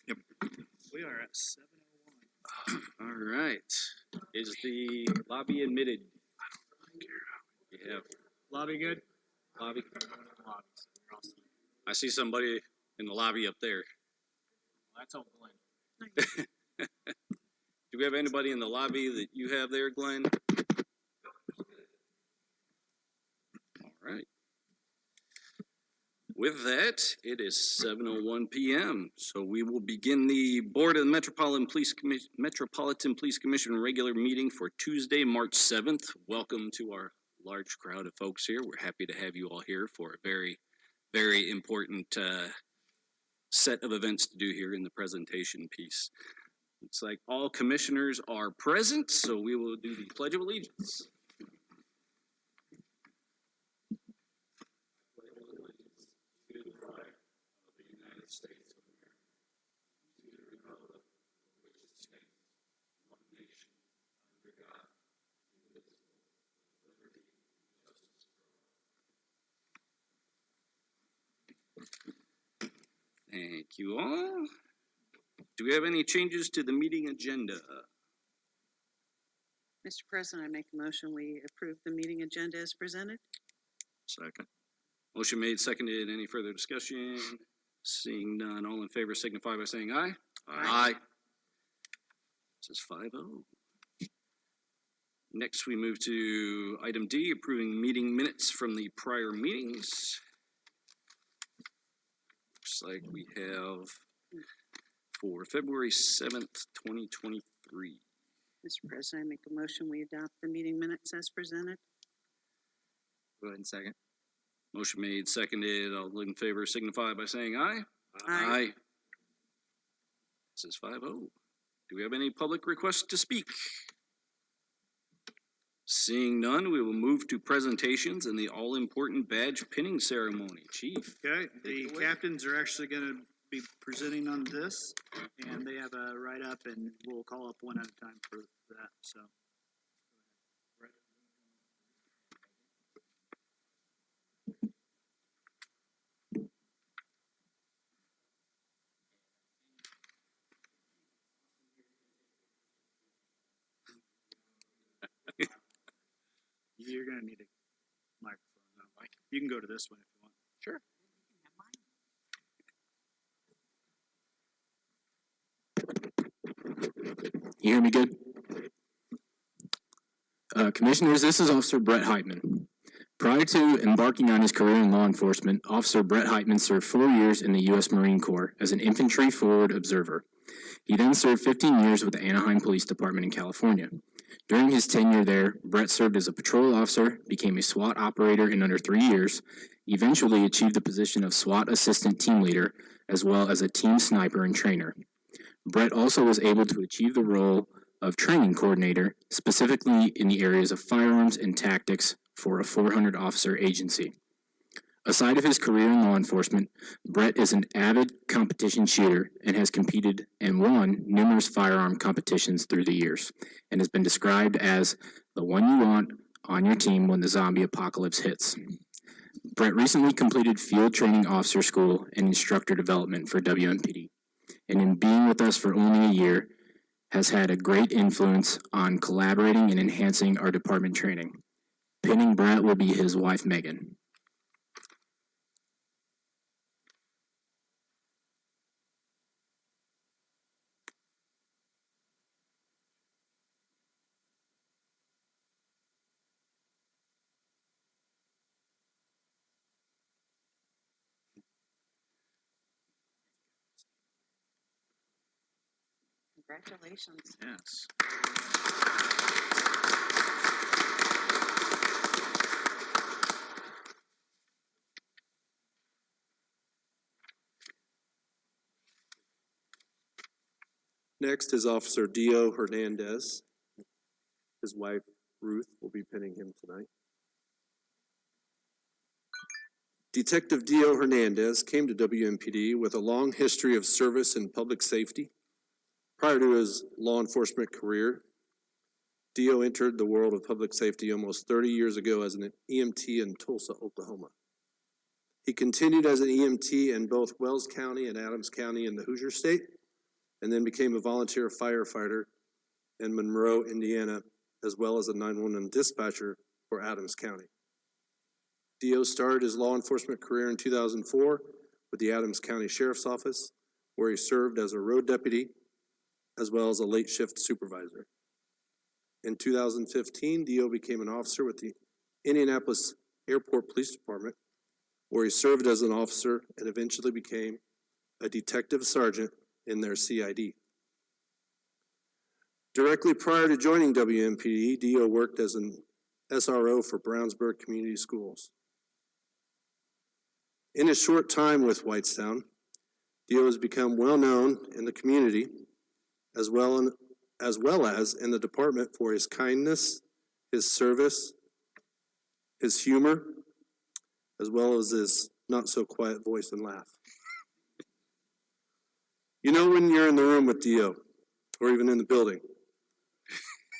Yep. We are at 7:01. All right. Is the lobby admitted? You have Lobby good? lobby? Lobby, so we're all set. I see somebody in the lobby up there. That's all Glenn. Do we have anybody in the lobby that you have there, Glenn? All right. With that, it is 7:01 p.m. So we will begin the Board of the Metropolitan Police Commission regular meeting for Tuesday, March 7th. Welcome to our large crowd of folks here. We're happy to have you all here for a very, very important set of events to do here in the presentation piece. Looks like all commissioners are present, so we will do the Pledge of Allegiance. Thank you all. Do we have any changes to the meeting agenda? Mr. President, I make a motion we approve the meeting agenda as presented. Second. Motion made, seconded. Any further discussion? Seeing none, all in favor signify by saying aye. Aye. This is 5-0. Next, we move to item D, approving meeting minutes from the prior meetings. Looks like we have for February 7th, 2023. Mr. President, I make a motion we adopt the meeting minutes as presented. Go ahead and second. Motion made, seconded. All in favor signify by saying aye. Aye. This is 5-0. Do we have any public requests to speak? Seeing none, we will move to presentations and the all-important badge pinning ceremony. Chief. Okay, the captains are actually gonna be presenting on this, and they have a write-up, and we'll call up one at a time for that, so. You're gonna need a microphone, though. You can go to this one if you want. Sure. You hear me good? Commissioners, this is Officer Brett Heitman. Prior to embarking on his career in law enforcement, Officer Brett Heitman served 4 years in the U.S. Marine Corps as an infantry forward observer. He then served 15 years with the Anaheim Police Department in California. During his tenure there, Brett served as a patrol officer, became a SWAT operator in under 3 years, eventually achieved the position of SWAT assistant team leader, as well as a team sniper and trainer. Brett also was able to achieve the role of training coordinator, specifically in the areas of firearms and tactics for a 400-officer agency. Aside of his career in law enforcement, Brett is an avid competition shooter and has competed and won numerous firearm competitions through the years, and has been described as the one you want on your team when the zombie apocalypse hits. Brett recently completed field training officer school and instructor development for WMPD, and in being with us for only a year, has had a great influence on collaborating and enhancing our department training. Pinning Brett will be his wife, Megan. Congratulations. Yes. Next is Officer Dio Hernandez. His wife, Ruth, will be pinning him tonight. Detective Dio Hernandez came to WMPD with a long history of service in public safety. Prior to his law enforcement career, Dio entered the world of public safety almost 30 years ago as an EMT in Tulsa, Oklahoma. He continued as an EMT in both Wells County and Adams County in the Hoosier State, and then became a volunteer firefighter in Monroe, Indiana, as well as a 911 dispatcher for Adams County. Dio started his law enforcement career in 2004 with the Adams County Sheriff's Office, where he served as a road deputy as well as a late shift supervisor. In 2015, Dio became an officer with the Indianapolis Airport Police Department, where he served as an officer and eventually became a detective sergeant in their CID. Directly prior to joining WMPD, Dio worked as an SRO for Brownsburg Community Schools. In his short time with Whitestown, Dio has become well known in the community as well as in the department for his kindness, his service, his humor, as well as his not-so-quiet voice and laugh. You know when you're in the room with Dio, or even in the building.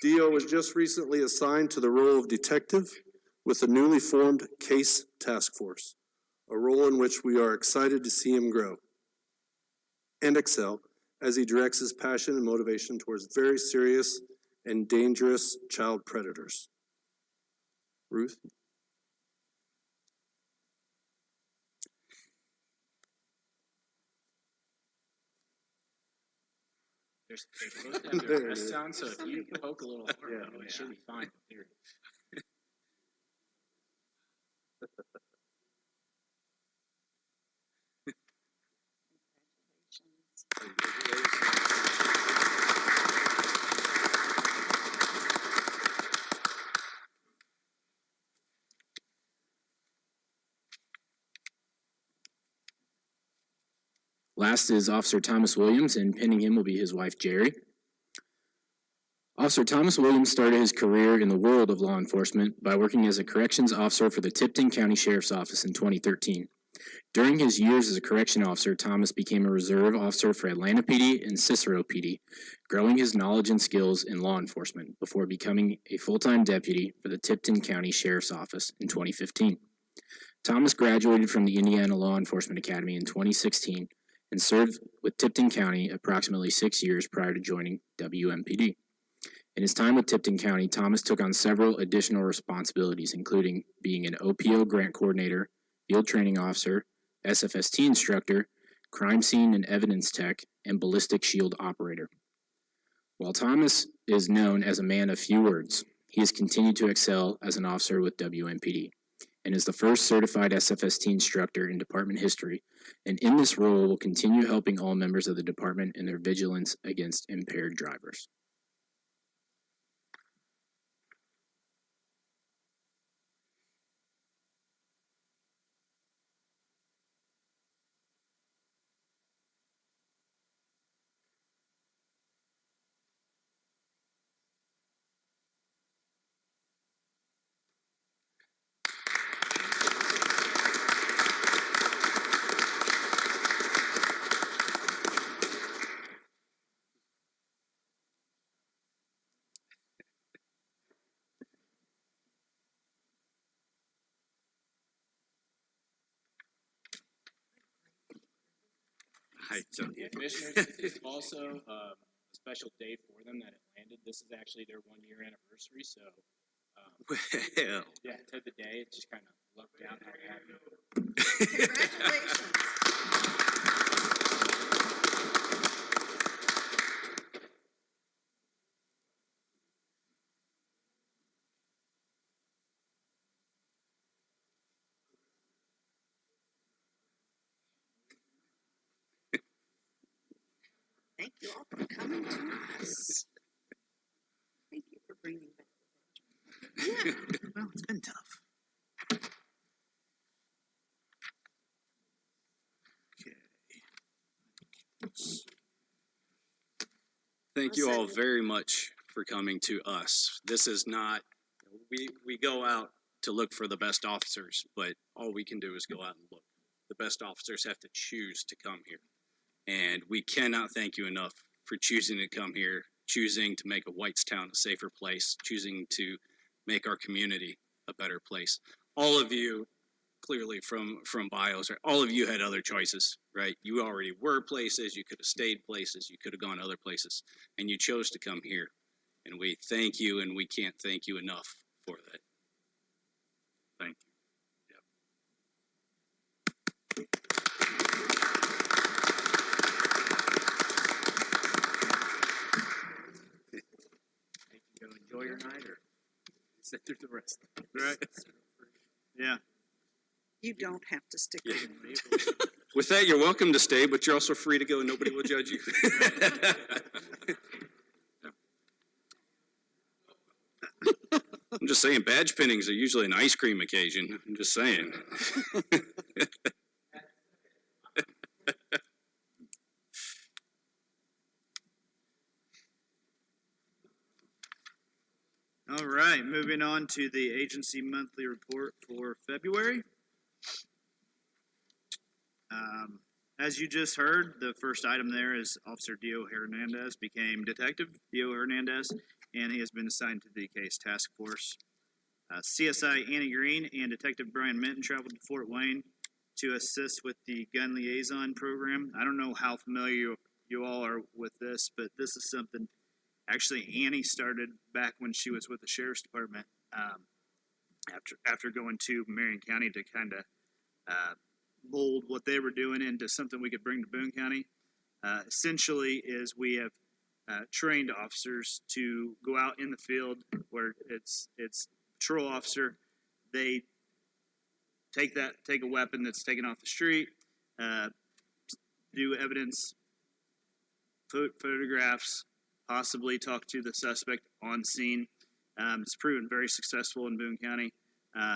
Dio was just recently assigned to the role of detective with the newly formed Case Task Force, a role in which we are excited to see him grow and excel as he directs his passion and motivation towards very serious and dangerous child predators. Ruth? They're supposed to have There their it vests is. on, so if you poke a little hard, it should be fine. Here. Last is Officer Thomas Williams, and pinning him will be his wife, Jerry. Officer Thomas Williams started his career in the world of law enforcement by working as a corrections officer for the Tipton County Sheriff's Office in 2013. During his years as a correction officer, Thomas became a reserve officer for Atlanta PD and Cicero PD, growing his knowledge and skills in law enforcement before becoming a full-time deputy for the Tipton County Sheriff's Office in 2015. Thomas graduated from the Indiana Law Enforcement Academy in 2016 and served with Tipton County approximately 6 years prior to joining WMPD. In his time with Tipton County, Thomas took on several additional responsibilities, including being an OPO grant coordinator, field training officer, SFST instructor, crime scene and evidence tech, and ballistic shield operator. While Thomas is known as a man of few words, he has continued to excel as an officer with WMPD and is the first certified SFST instructor in department history, and in this role will continue helping all members of the department in their vigilance against impaired drivers. Commissioners, it's also a special day for them that it landed. This is actually their 1-year anniversary, so Well, yeah, to the day, it just kind of lucked out how it happened. Congratulations. Thank you all for coming to us. Thank you for bringing back. Yeah, Well, it's been tough. Okay. thank you all very much for coming to us. This is not, we go out to look for the best officers, but all we can do is go out and look. The best officers have to choose to come here. And we cannot thank you enough for choosing to come here, choosing to make a Whitestown a safer place, choosing to make our community a better place. All of you clearly from bios, right? All of you had other choices, right? You already were places, you could have stayed places, you could have gone other places, and you chose to come here. And we thank you, and we can't thank you enough for that. Thank you. Go enjoy your night or sit through the rest. Right. Yeah. You don't have to stick Yeah. around. With that, you're welcome to stay, but you're also free to go, and nobody will judge you. I'm just saying, badge pinnings are usually an ice cream occasion. I'm just saying. All right, moving on to the agency monthly report for February. As you just heard, the first item there is Officer Dio Hernandez became Detective Dio Hernandez, and he has been assigned to the case task force. CSI Annie Green and Detective Brian Minton traveled to Fort Wayne to assist with the gun liaison program. I don't know how familiar you all are with this, but this is something actually Annie started back when she was with the Sheriff's Department, after going to Marion County to kind of mold what they were doing into something we could bring to Boone County. Essentially is we have trained officers to go out in the field where it's patrol officer. They take a weapon that's taken off the street, do evidence, photographs, possibly talk to the suspect on scene. It's proven very successful in Boone County.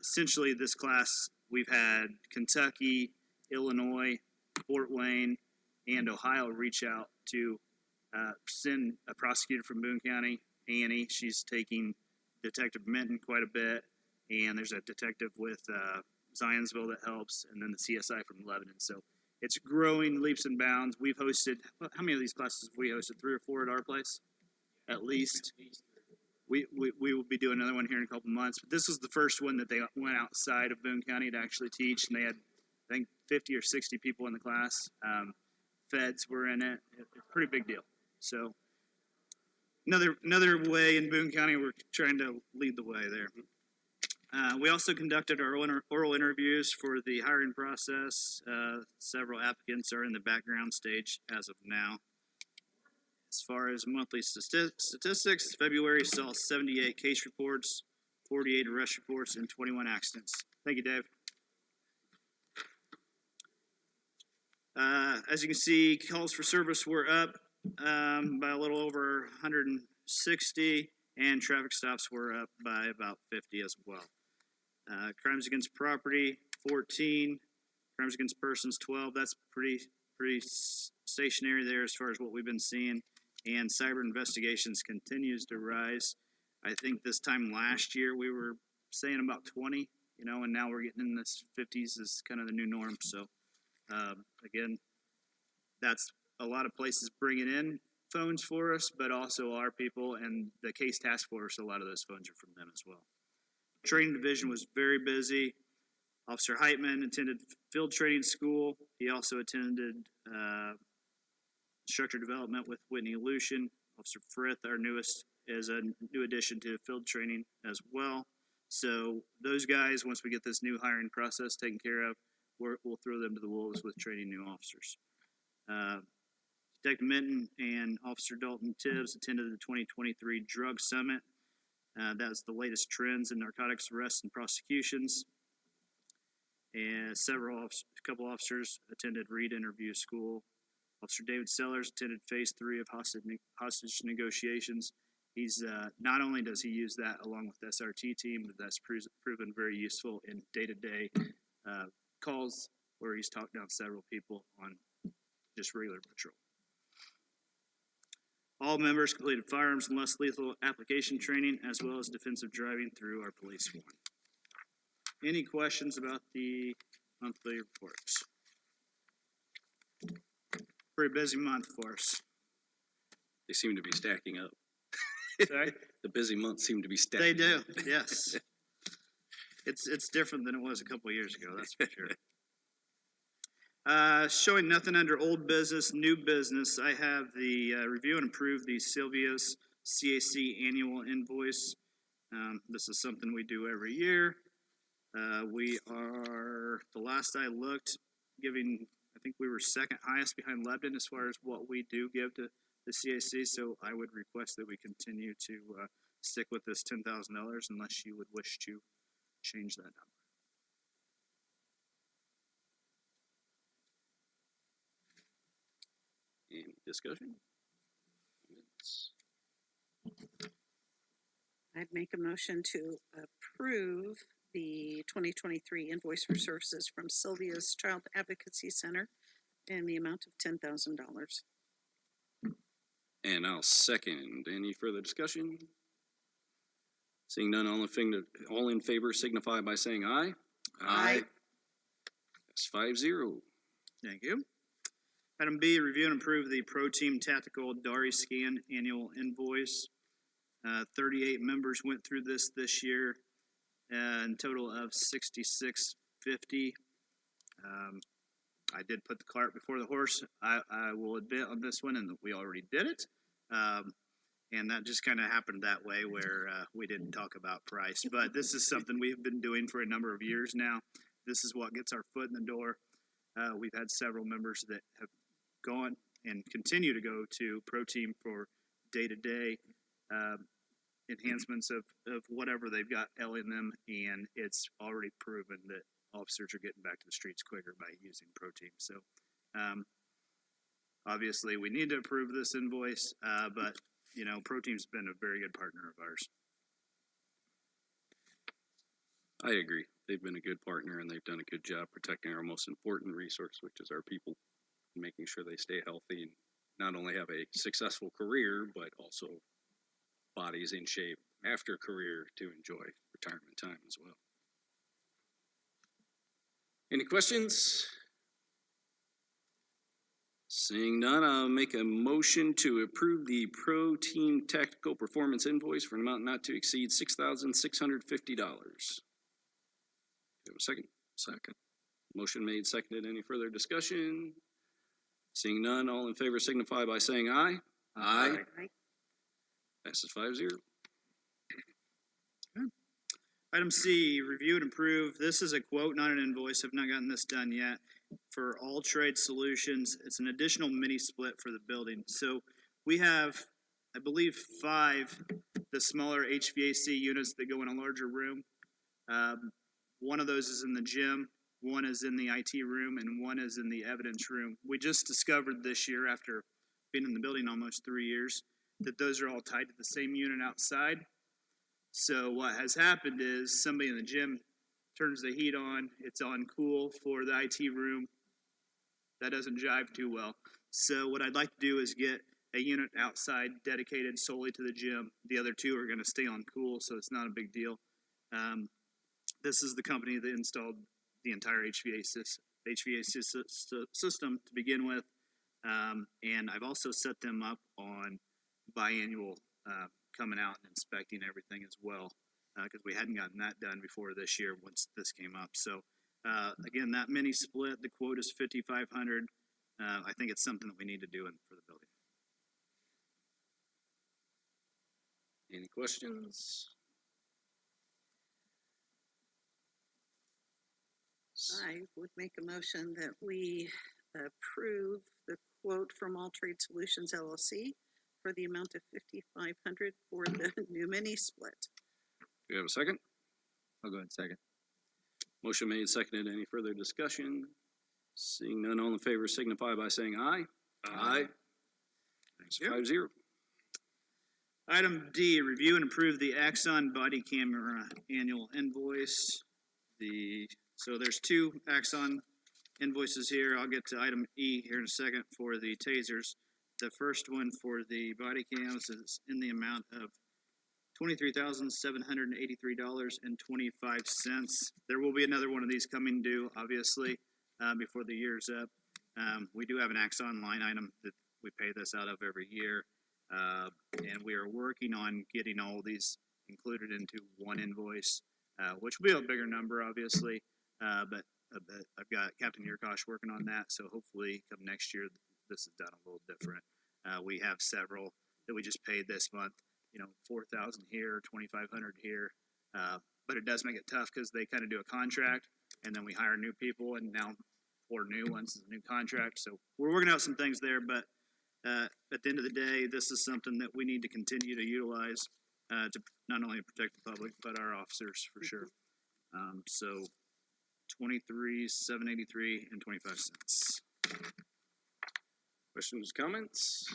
Essentially, this class, we've had Kentucky, Illinois, Fort Wayne, and Ohio reach out to send a prosecutor from Boone County, Annie. She's taking Detective Minton quite a bit, and there's a detective with Zionsville that helps, and then the CSI from Lebanon. So it's growing leaps and bounds. We've hosted, how many of these classes have we hosted? 3 or 4 at our place? At least. We will be doing another one here in a couple months. But this was the first one that they went outside of Boone County to actually teach, and they had, I think, 50 or 60 people in the class. Feds were in it. It's a pretty big deal. So another way in Boone County, we're trying to lead the way there. We also conducted our oral interviews for the hiring process. Several applicants are in the background stage as of now. As far as monthly statistics, February saw 78 case reports, 48 arrest reports, and 21 accidents. Thank you, Dave. As you can see, calls for service were up by a little over 160, and traffic stops were up by about 50 as well. Crimes against property, 14. Crimes against persons, 12. That's pretty stationary there as far as what we've been seeing. And cyber investigations continues to rise. I think this time last year we were saying about 20, and now we're getting in this 50s is kind of the new norm. So, again, that's a lot of places bringing in phones for us, but also our people and the case task force, a lot of those phones are from them as well. Training division was very busy. Officer Heitman attended field training school. He also attended instructor development with Whitney Lucian. Officer Frith, our newest, is a new addition to field training as well. So those guys, once we get this new hiring process taken care of, we'll throw them to the wolves with training new officers. Detective Minton and Officer Dalton Tibbs attended the 2023 Drug Summit. That's the latest trends in narcotics arrests and prosecutions. And a couple officers attended Reed Interview School. Officer David Sellers attended Phase 3 of hostage negotiations. He's not only does he use that along with the SRT team, but that's proven very useful in day-to-day calls where he's talked down several people on just regular patrol. All members completed firearms and less lethal application training, as well as defensive driving through our police one. Any questions about the monthly reports? Pretty busy month for us. They seem to be stacking up. Sorry? The busy months seem to be stacking They do, up. yes. It's different than it was a couple of years ago, that's for sure. Showing nothing under old business, new business, I have the review and approve the Sylvia's CAC annual invoice. This is something we do every year. We are, the last I looked, giving, I think we were second highest behind Lebanon as far as what we do give to the CAC, so I would request that we continue to stick with this $10,000 unless you would wish to change that number. Any discussion? It's- I'd make a motion to approve the 2023 invoice for services from Sylvia's Child Advocacy Center in the amount of $10,000. And I'll second. Any further discussion? Seeing none, all in favor signify by saying aye. Aye. That's 5-0. Thank you. Item B, review and approve the Pro Team Tactical Dari Scan annual invoice. 38 members went through this year, and total of $66.50. I did put the cart before the horse. I will admit on this one, and we already did it. And that just kind of happened that way where we didn't talk about price. But this is something we've been doing for a number of years now. This is what gets our foot in the door. We've had several members that have gone and continue to go to Pro Team for day-to-day enhancements of whatever they've got in them, and it's already proven that officers are getting back to the streets quicker by using Pro Team. So obviously we need to approve this invoice, but you know, Pro Team's been a very good partner of ours. I agree. They've been a good partner and they've done a good job protecting our most important resource, which is our people, making sure they stay healthy and not only have a successful career, but also bodies in shape after career to enjoy retirement time as well. Any questions? Seeing none, I'll make a motion to approve the Pro Team Tactical Performance invoice for an amount not to exceed $6,650. Do you have a second? Second. Motion made, seconded. Any further discussion? Seeing none, all in favor signify by saying aye. Aye. Aye. Passes 5-0. Item C, review and approve. This is a quote, not an invoice. I've not gotten this done yet. For All Trade Solutions, it's an additional mini split for the building. So we have, I believe, 5 the smaller HVAC units that go in a larger room. One of those is in the gym, one is in the IT room, and one is in the evidence room. We just discovered this year, after being in the building almost 3 years, that those are all tied to the same unit outside. So what has happened is somebody in the gym turns the heat on, it's on cool for the IT room. That doesn't jive too well. So what I'd like to do is get a unit outside dedicated solely to the gym. The other 2 are going to stay on cool, so it's not a big deal. This is the company that installed the entire HVAC system to begin with. And I've also set them up on biannual coming out and inspecting everything as well, because we hadn't gotten that done before this year once this came up. So again, that mini split, the quote is $5,500. I think it's something that we need to do for the building. Any questions? I would make a motion that we approve the quote from All Trade Solutions LLC for the amount of $5,500 for the new mini split. Do you have a second? I'll go ahead and second. Motion made, seconded. Any further discussion? Seeing none, all in favor signify by saying aye. Aye. That's 5-0. Item D, review and approve the Axon body camera annual invoice. So there's 2 Axon invoices here. I'll get to item E here in a second for the tasers. The first one for the body cams is in the amount of $23,783.25. There will be another one of these coming due, obviously, before the year's up. We do have an Axon line item that we pay this out of every year, and we are working on getting all these included into one invoice. which will be a bigger number, obviously. But I've got Captain Yurkosh working on that, so hopefully come next year, this is done a little different. We have several that we just paid this month, 4,000 here, 2,500 here. But it does make it tough because they kind of do a contract and then we hire new people and now 4 new ones is a new contract. So we're working out some things there, but at the end of the day, this is something that we need to continue to utilize to not only protect the public, but our officers for sure. So 23,783 and 25 cents. Questions, comments?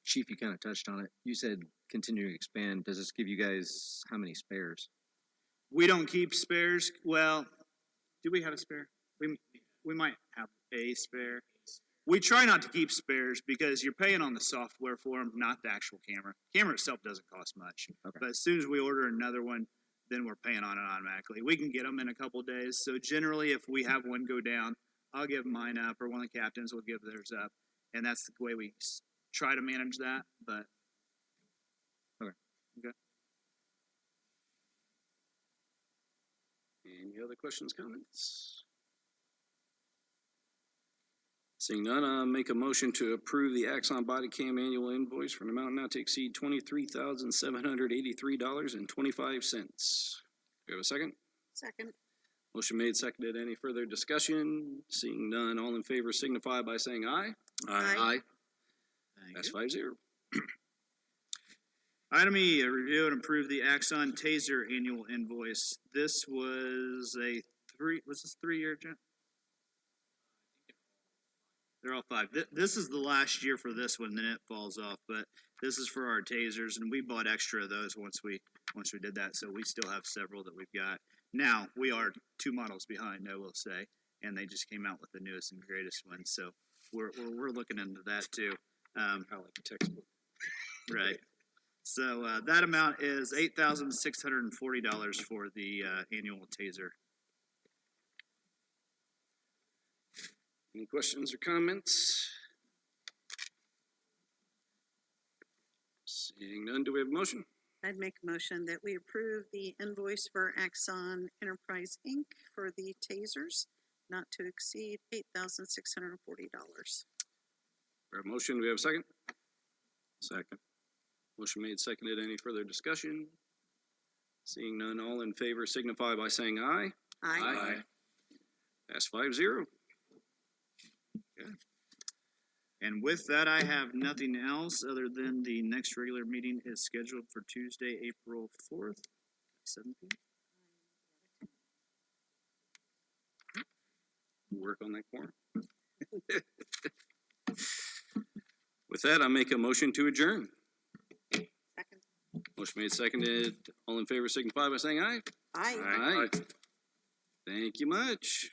Chief, you kind of touched on it. You said continue to expand. Does this give you guys how many spares? We don't keep spares. Well, do we have a spare? We might have a spare. We try not to keep spares because you're paying on the software for them, not the actual camera. Camera itself doesn't cost much. Okay. But as soon as we order another one, then we're paying on it automatically. We can get them in a couple of days. So generally, if we have one go down, I'll give mine up, or one of the captains will give theirs up, and that's the way we try to manage that. But Any other questions, comments? Seeing none, I'll make a motion to approve the Axon Body Cam annual invoice for an amount not to exceed $23,783.25. Do we have a second? Second. Motion made, seconded. Any further discussion? Seeing none, all in favor signify by saying aye. Aye. That's 5-0. Item E, review and approve the Axon Taser annual invoice. This was was this 3-year, Jen? They're all 5. This is the last year for this one, then it falls off, but this is for our tasers, and we bought extra of those once we did that, so we still have several that we've got. Now, we are 2 models behind, I will say, and they just came out with the newest and greatest one, so we're looking into that too. Kind of like a textbook. Right. So that amount is $8,640 for the annual taser. Any questions or comments? Seeing none, do we have a motion? I'd make a motion that we approve the invoice for Axon Enterprise, Inc. for the tasers, not to exceed $8,640. We have a motion, do we have a second? Second. Motion made, seconded. Any further discussion? Seeing none, all in favor signify by saying aye. Aye. That's 5-0. And with that, I have nothing else other than the next regular meeting is scheduled for Tuesday, April 4th, 7 p.m. Work on that quorum. With that, I make a motion to adjourn. Second. Motion made, seconded. All in favor signify by saying aye. Aye. Aye. Thank you much.